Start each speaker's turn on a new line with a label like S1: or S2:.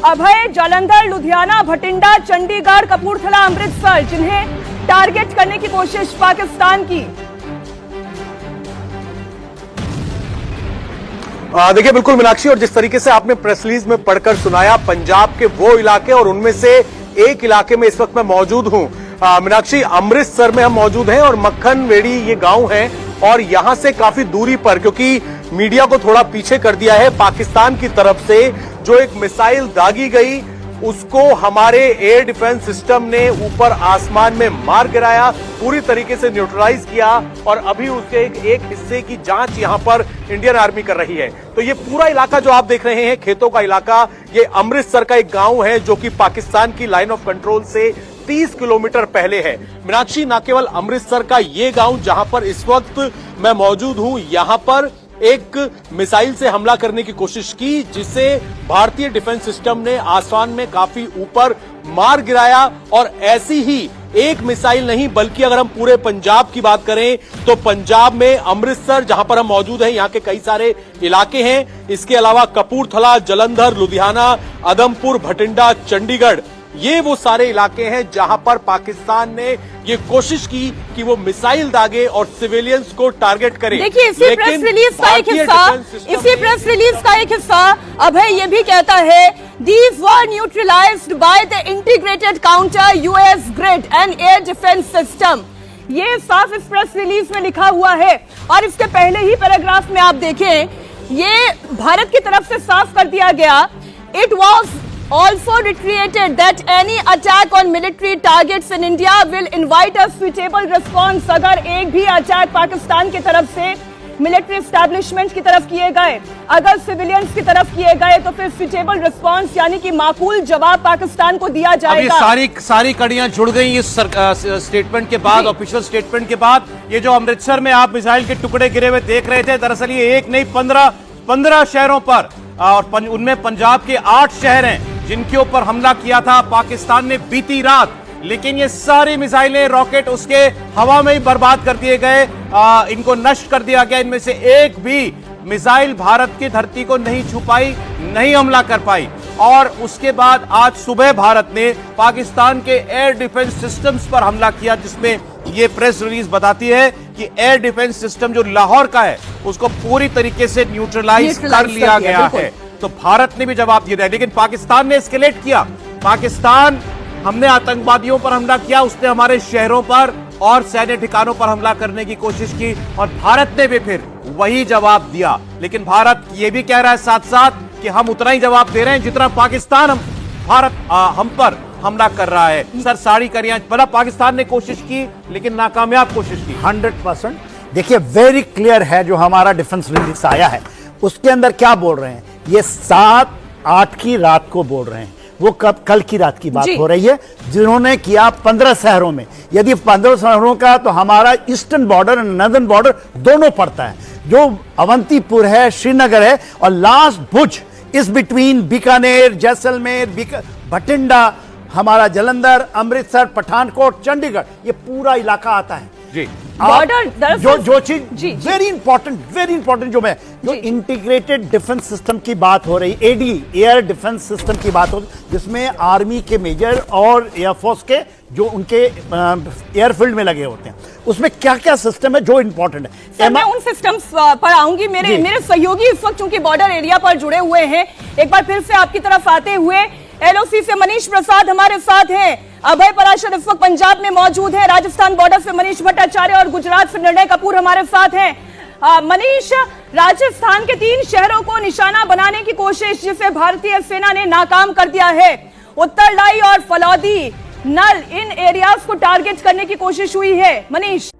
S1: अभय, जालंधर, लुधियाना, भटिंडा, चंडीगढ़, कपूरथला, अमृतसर, जिन्हें टारगेट करने की कोशिश पाकिस्तान की।
S2: देखिए बिल्कुल मीनाक्षी, और जिस तरीके से आपने प्रेस रिलीज में पढ़कर सुनाया, पंजाब के वो इलाके और उनमें से एक इलाके में इस वक्त मैं मौजूद हूं। मीनाक्षी, अमृतसर में हम मौजूद हैं और मक्खन वेड़ी ये गांव है और यहां से काफी दूरी पर, क्योंकि मीडिया को थोड़ा पीछे कर दिया है, पाकिस्तान की तरफ से जो एक मिसाइल दागी गई उसको हमारे एयर डिफेंस सिस्टम ने ऊपर आसमान में मार गिराया, पूरी तरीके से न्यूट्रलाइज किया और अभी उसके एक हिस्से की जांच यहां पर इंडियन आर्मी कर रही है। तो ये पूरा इलाका जो आप देख रहे हैं, खेतों का इलाका, ये अमृतसर का एक गांव है जो कि पाकिस्तान की लाइन ऑफ कंट्रोल से 30 किलोमीटर पहले है। मीनाक्षी, न केवल अमृतसर का ये गांव जहां पर इस वक्त मैं मौजूद हूं, यहां पर एक मिसाइल से हमला करने की कोशिश की जिसे भारतीय डिफेंस सिस्टम ने आसमान में काफी ऊपर मार गिराया। और ऐसी ही एक मिसाइल नहीं, बल्कि अगर हम पूरे पंजाब की बात करें तो पंजाब में अमृतसर जहां पर हम मौजूद हैं, यहां के कई सारे इलाके हैं, इसके अलावा कपूरथला, जालंधर, लुधियाना, उधमपुर, भटिंडा, चंडीगढ़, ये वो सारे इलाके हैं जहां पर पाकिस्तान ने ये कोशिश की कि वो मिसाइल दागे और सिविलियंस को टारगेट करे।
S1: देखिए, इसी प्रेस रिलीज का एक हिस्सा अभय ये भी कहता है, these were neutralized by the integrated counter US grid and air defense system। ये साफ इस प्रेस रिलीज में लिखा हुआ है और इसके पहले ही पैराग्राफ में आप देखें, ये भारत की तरफ से साफ कर दिया गया, it was also reiterated that any attack on military targets in India will invite a suitable response। अगर एक भी अटैक पाकिस्तान की तरफ से मिलिट्री एस्टैब्लिशमेंट की तरफ किए गए, अगर सिविलियंस की तरफ किए गए, तो फिर सुटेबल रिस्पांस यानी कि माकूल जवाब पाकिस्तान को दिया जाएगा।
S3: सारी कड़ियां जुड़ गई इस स्टेटमेंट के बाद, ऑफिशियल स्टेटमेंट के बाद। ये जो अमृतसर में आप मिसाइल के टुकड़े गिरे हुए देख रहे थे, दरअसल ये एक नहीं 15 शहरों पर, और उनमें पंजाब के 8 शहर हैं जिनके ऊपर हमला किया था पाकिस्तान ने बीती रात। लेकिन ये सारी मिसाइलें, रॉकेट उसके हवा में ही बर्बाद कर दिए गए, इनको नष्ट कर दिया गया। इनमें से एक भी मिसाइल भारत की धरती को नहीं छू पाई, नहीं हमला कर पाई। और उसके बाद आज सुबह भारत ने पाकिस्तान के एयर डिफेंस सिस्टम्स पर हमला किया, जिसमें ये प्रेस रिलीज बताती है कि एयर डिफेंस सिस्टम जो लाहौर का है उसको पूरी तरीके से न्यूट्रलाइज कर लिया गया है। तो भारत ने भी जवाब दिया है, लेकिन पाकिस्तान ने एस्केलेट किया। पाकिस्तान, हमने आतंकवादियों पर हमला किया, उसने हमारे शहरों पर और सैन्य ठिकानों पर हमला करने की कोशिश की और भारत ने भी फिर वही जवाब दिया। लेकिन भारत ये भी कह रहा है साथ साथ कि हम उतना ही जवाब दे रहे हैं जितना पाकिस्तान हम पर हमला कर रहा है। सर, सारी कड़ियां, बड़ा पाकिस्तान ने कोशिश की लेकिन नाकामयाब कोशिश की।
S4: 100%। देखिए, वेरी क्लियर है जो हमारा डिफेंस रिलीज आया है, उसके अंदर क्या बोल रहे हैं, ये 7-8 की रात को बोल रहे हैं, वो कल की रात की बात हो रही है, जिन्होंने किया 15 शहरों में। यदि 15 शहरों का, तो हमारा ईस्टर्न बॉर्डर और नॉर्दर्न बॉर्डर दोनों पड़ता है, जो अवंतीपुर है, श्रीनगर है, और लास्ट भुज इस बिटवीन बीकानेर, जैसलमेर, भटिंडा, हमारा जालंधर, अमृतसर, पठानकोट, चंडीगढ़, ये पूरा इलाका आता है
S3: जी।
S1: बॉर्डर
S4: जो चीज वेरी इंपॉर्टेंट जो इंटीग्रेटेड डिफेंस सिस्टम की बात हो रही, एडी एयर डिफेंस सिस्टम की बात हो रही, जिसमें आर्मी के मेजर और एयरफोर्स के जो उनके एयरफील्ड में लगे होते हैं, उसमें क्या क्या सिस्टम है जो इंपॉर्टेंट है।
S1: सर, मैं उन सिस्टम्स पर आऊंगी। मेरे सहयोगी इस वक्त चूंकि बॉर्डर एरिया पर जुड़े हुए हैं, एक बार फिर से आपकी तरफ आते हुए एलओसी से मनीष प्रसाद हमारे साथ हैं, अभय पराशर इस वक्त पंजाब में मौजूद है, राजस्थान बॉर्डर से मनीष भट्टाचार्य और गुजरात से निर्णय कपूर हमारे साथ हैं। मनीष, राजस्थान के 3 शहरों को निशाना बनाने की कोशिश जिसे भारतीय सेना ने नाकाम कर दिया है, उत्तरलाई और फलौदी, नल, इन एरियाज को टारगेट करने की कोशिश हुई है। मनीष,